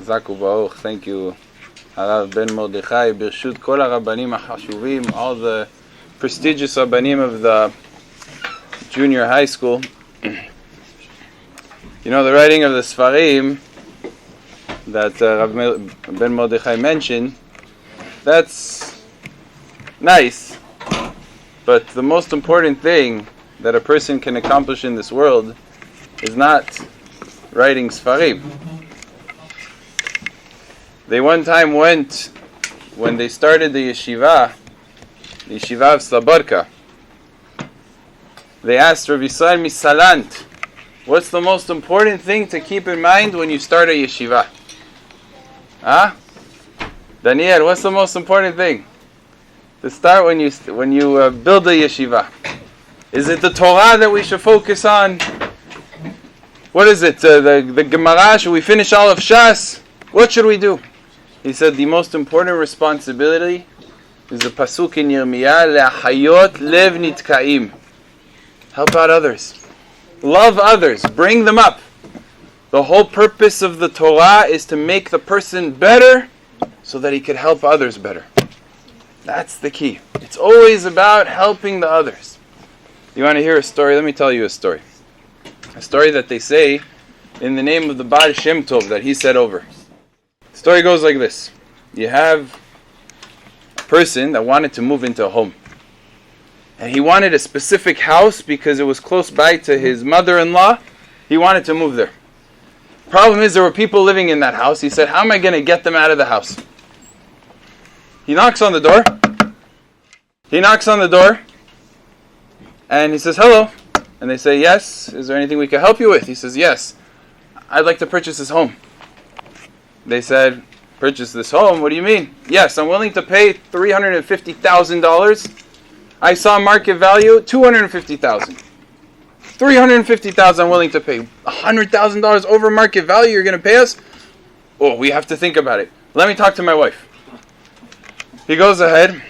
Chazaku Baruch. Thank you, Harav Ben Mordechai, Birshut Kol HaRabbanim HaChashuvim, all the prestigious Rabbanim of the junior high school. You know, the writing of the Sfarim that Rav Ben Mordechai mentioned, that's nice, but the most important thing that a person can accomplish in this world is not writing Sfarim. They one time went, when they started the yeshiva of Slobodka, they asked Rabbi Yisrael Misalant, what's the most important thing to keep in mind when you start a yeshiva? Daniel, what's the most important thing to start when you build a yeshiva? Is it the Torah that we should focus on? What is it? The Gemara? Should we finish all of Shas? What should we do? He said the most important responsibility is the pasuk in Yirmiyah, le'achayot lev nitkaim. Help out others. Love others. Bring them up. The whole purpose of the Torah is to make the person better so that he could help others better. That's the key. It's always about helping the others. You want to hear a story? Let me tell you a story. A story that they say in the name of the Baal Shem Tov that he said over. The story goes like this. You have a person that wanted to move into a home. And he wanted a specific house because it was close by to his mother-in-law. He wanted to move there. Problem is, there were people living in that house. He said, how am I going to get them out of the house? He knocks on the door. And he says, hello. And they say, yes. Is there anything we can help you with? He says, yes. I'd like to purchase this home. They said, purchase this home? What do you mean? Yes, I'm willing to pay $350,000. I saw market value, $250,000. $350,000 I'm willing to pay. $100,000 over market value you're going to pay us? Oh, we have to think about it. Let me talk to my wife. He goes ahead.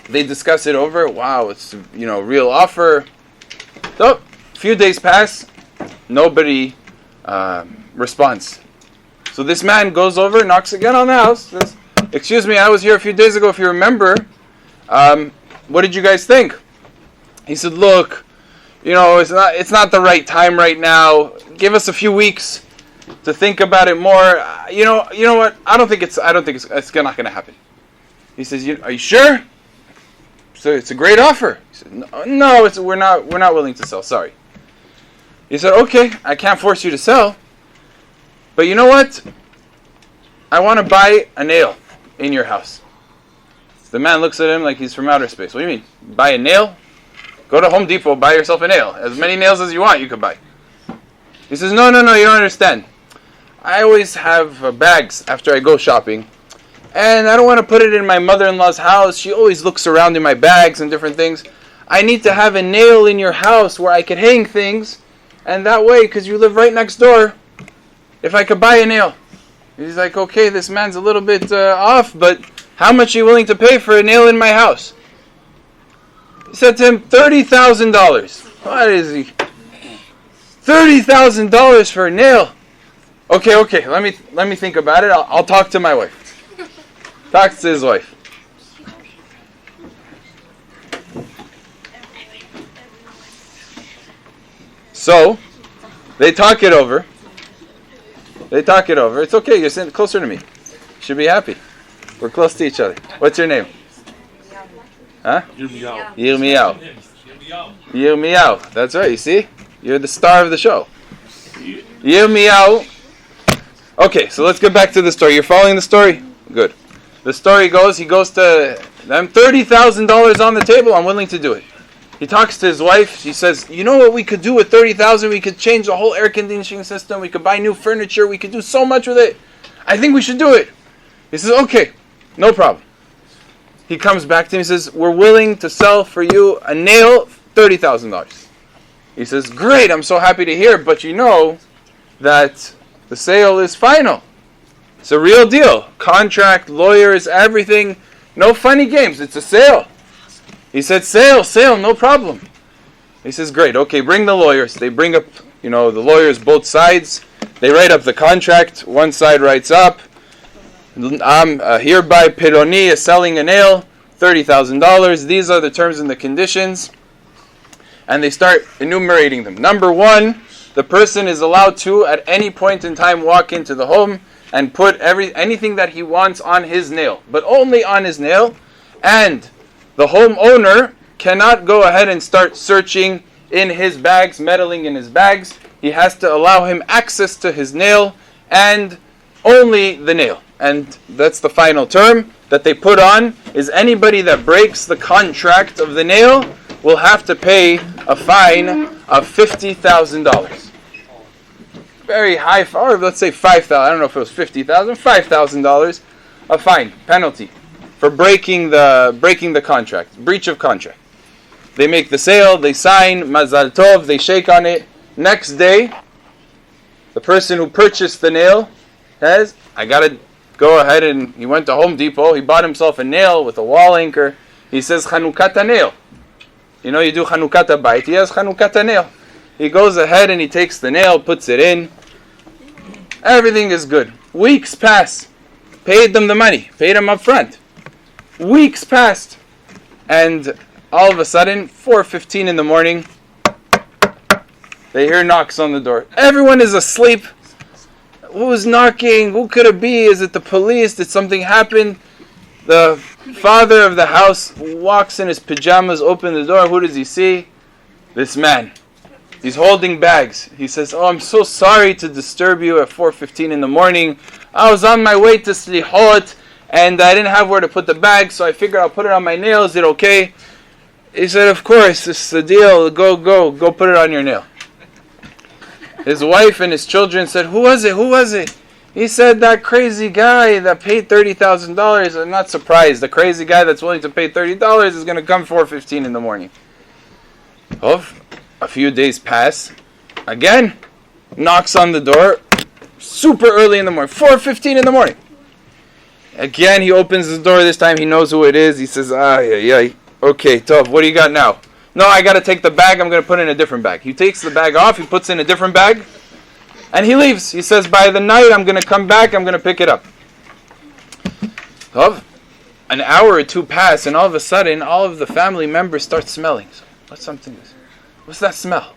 They discuss it over. Wow, it's real offer. So, a few days pass. Nobody responds. So this man goes over, knocks again on the house. Says, excuse me, I was here a few days ago. If you remember, what did you guys think? He said, look, it's not the right time right now. Give us a few weeks to think about it more. You know what? I don't think it's not going to happen. He says, are you sure? So it's a great offer. He said, no, we're not willing to sell. Sorry. He said, okay, I can't force you to sell. But you know what? I want to buy a nail in your house. The man looks at him like he's from outer space. What do you mean? Buy a nail? Go to Home Depot, buy yourself a nail. As many nails as you want, you could buy. He says, no, you don't understand. I always have bags after I go shopping. And I don't want to put it in my mother-in-law's house. She always looks around in my bags and different things. I need to have a nail in your house where I could hang things. And that way, because you live right next door, if I could buy a nail. He's like, okay, this man's a little bit off, but how much are you willing to pay for a nail in my house? He said to him, $30,000. What is he? $30,000 for a nail. Okay, let me think about it. I'll talk to my wife. Talks to his wife. So, they talk it over. It's okay, you're sitting closer to me. You should be happy. We're close to each other. What's your name? Huh? Yirmiyahu. That's right, you see? You're the star of the show. Yirmiyahu. Okay, so let's get back to the story. You're following the story? Good. The story goes, he goes to them, $30,000 on the table, I'm willing to do it. He talks to his wife. She says, you know what we could do with $30,000? We could change the whole air conditioning system. We could buy new furniture. We could do so much with it. I think we should do it. He says, okay, no problem. He comes back to him and says, we're willing to sell for you a nail, $30,000. He says, great, I'm so happy to hear, but you know that the sale is final. It's a real deal. Contract, lawyers, everything. No funny games. It's a sale. He said, sale, no problem. He says, great, okay, bring the lawyers. They bring up, the lawyers, both sides. They write up the contract. One side writes up, I'm hereby Pironi is selling a nail, $30,000. These are the terms and the conditions. And they start enumerating them. Number one, the person is allowed to, at any point in time, walk into the home and put anything that he wants on his nail, but only on his nail. And the homeowner cannot go ahead and start searching in his bags, meddling in his bags. He has to allow him access to his nail and only the nail. And that's the final term that they put on, is anybody that breaks the contract of the nail will have to pay a fine of $50,000. Very high, or let's say $5,000. I don't know if it was $50,000, $5,000, a fine penalty for breaking the contract, breach of contract. They make the sale, they sign, Mazal Tov, they shake on it. Next day, the person who purchased the nail says, I gotta go ahead, and he went to Home Depot, he bought himself a nail with a wall anchor. He says, Chanukata nail. You know, you do Chanukata bait, he has Chanukata nail. He goes ahead and he takes the nail, puts it in. Everything is good. Weeks pass. Paid them the money. Paid them up front. Weeks passed. And all of a sudden, 4:15 in the morning, they hear knocks on the door. Everyone is asleep. Who's knocking? Who could it be? Is it the police? Did something happen? The father of the house walks in his pajamas, opens the door. Who does he see? This man. He's holding bags. He says, I'm so sorry to disturb you at 4:15 in the morning. I was on my way to Slichot, and I didn't have where to put the bag, so I figured I'll put it on my nail. Is it okay? He said, of course, this is the deal. Go put it on your nail. His wife and his children said, Who was it? He said, that crazy guy that paid $30,000. I'm not surprised. The crazy guy that's willing to pay $30 is going to come 4:15 in the morning. A few days pass. Again, knocks on the door. Super early in the morning. 4:15 in the morning. Again, he opens the door. This time he knows who it is. He says, okay, Tov, what do you got now? No, I got to take the bag. I'm going to put it in a different bag. He takes the bag off. He puts it in a different bag. And he leaves. He says, by the night, I'm going to come back. I'm going to pick it up. Tov, an hour or two pass, and all of a sudden, all of the family members start smelling. What's that smell?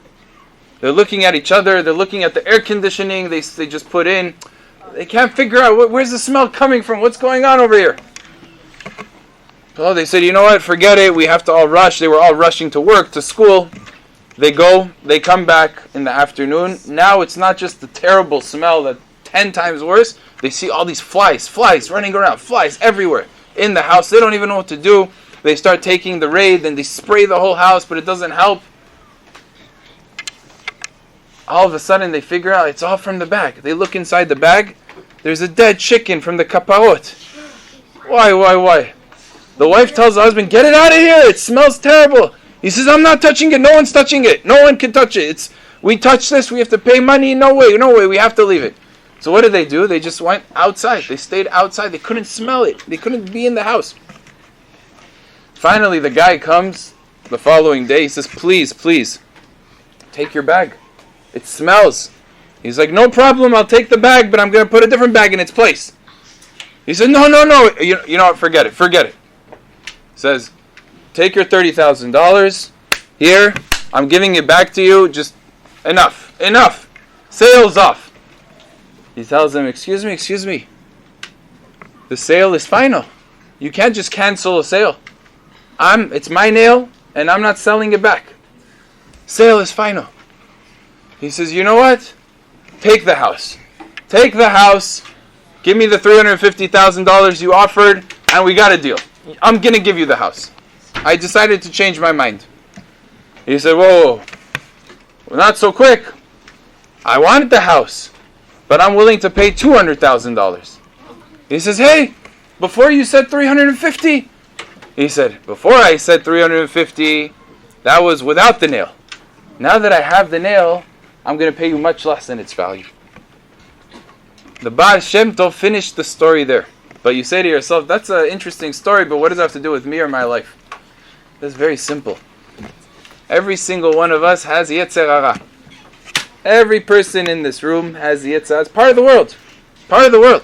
They're looking at each other. They're looking at the air conditioning they just put in. They can't figure out where's the smell coming from. What's going on over here? So they said, you know what? Forget it. We have to all rush. They were all rushing to work, to school. They go. They come back in the afternoon. Now it's not just the terrible smell that 10 times worse. They see all these flies running around. Flies everywhere in the house. They don't even know what to do. They start taking the raid. Then they spray the whole house, but it doesn't help. All of a sudden, they figure out it's all from the bag. They look inside the bag. There's a dead chicken from the kaparot. Why? The wife tells the husband, get it out of here. It smells terrible. He says, I'm not touching it. No one's touching it. No one can touch it. We touch this. We have to pay money. No way. We have to leave it. So what did they do? They just went outside. They stayed outside. They couldn't smell it. They couldn't be in the house. Finally, the guy comes the following day. He says, please, take your bag. It smells. He's like, no problem, I'll take the bag, but I'm going to put a different bag in its place. He said, no. You know what, forget it. He says, take your $30,000. Here, I'm giving it back to you. Just enough. Sale's off. He tells them, excuse me. The sale is final. You can't just cancel a sale. It's my nail, and I'm not selling it back. Sale is final. He says, you know what? Take the house. Give me the $350,000 you offered, and we got a deal. I'm going to give you the house. I decided to change my mind. He said, whoa, not so quick. I wanted the house, but I'm willing to pay $200,000. He says, hey, before you said $350,000. He said, before I said $350,000, that was without the nail. Now that I have the nail, I'm going to pay you much less than its value. The Baal Shem Tov finished the story there. But you say to yourself, that's an interesting story, but what does it have to do with me or my life? That's very simple. Every single one of us has Yetzer Hara. Every person in this room has the Yetzer Hara. It's part of the world. Part of the world.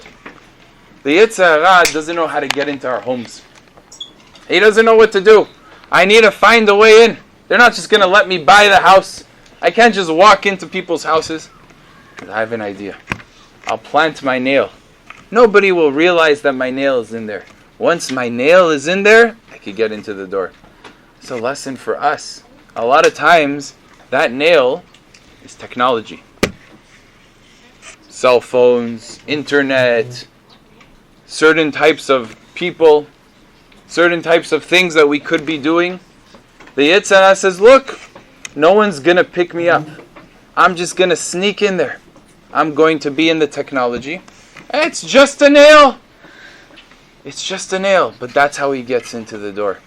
The Yetzer Hara doesn't know how to get into our homes. He doesn't know what to do. I need to find a way in. They're not just going to let me buy the house. I can't just walk into people's houses. I have an idea. I'll plant my nail. Nobody will realize that my nail is in there. Once my nail is in there, I could get into the door. It's a lesson for us. A lot of times, that nail is technology. Cell phones, internet, certain types of people, certain types of things that we could be doing. The Yetzer Hara says, look, no one's going to pick me up. I'm just going to sneak in there. I'm going to be in the technology. It's just a nail. It's just a nail. But that's how he gets into the door.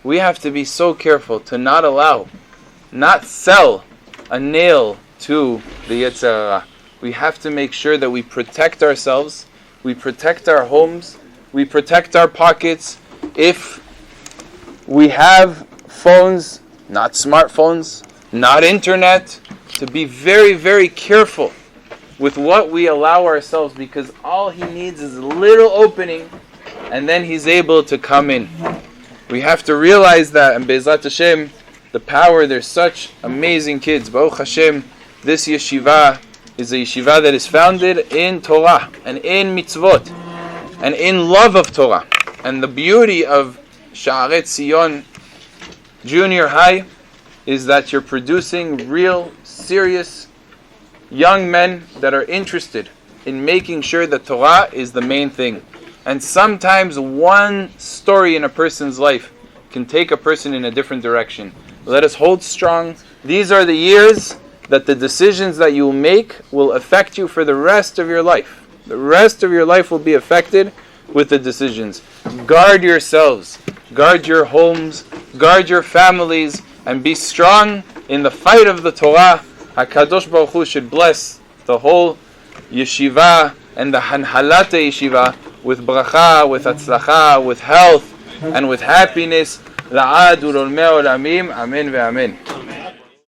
We have to be so careful to not sell a nail to the Yetzer Hara. We have to make sure that we protect ourselves, we protect our homes, we protect our pockets. If we have phones, not smartphones, not internet, to be very, very careful with what we allow ourselves, because all he needs is a little opening and then he's able to come in. We have to realize that, and Be'ezrat Hashem, the power, there's such amazing kids. Baruch Hashem, this yeshiva is a yeshiva that is founded in Torah and in mitzvot and in love of Torah. And the beauty of Sha'aret Zion Junior High is that you're producing real, serious young men that are interested in making sure that Torah is the main thing. And sometimes one story in a person's life can take a person in a different direction. Let us hold strong. These are the years that the decisions that you make will affect you for the rest of your life. The rest of your life will be affected with the decisions. Guard yourselves, guard your homes, guard your families, and be strong in the fight of the Torah. HaKadosh Baruch Hu should bless the whole yeshiva and the hanhalat yeshiva with bracha, with atzlacha, with health, and with happiness. La'ad ulolmei olamim. Amen ve'amen.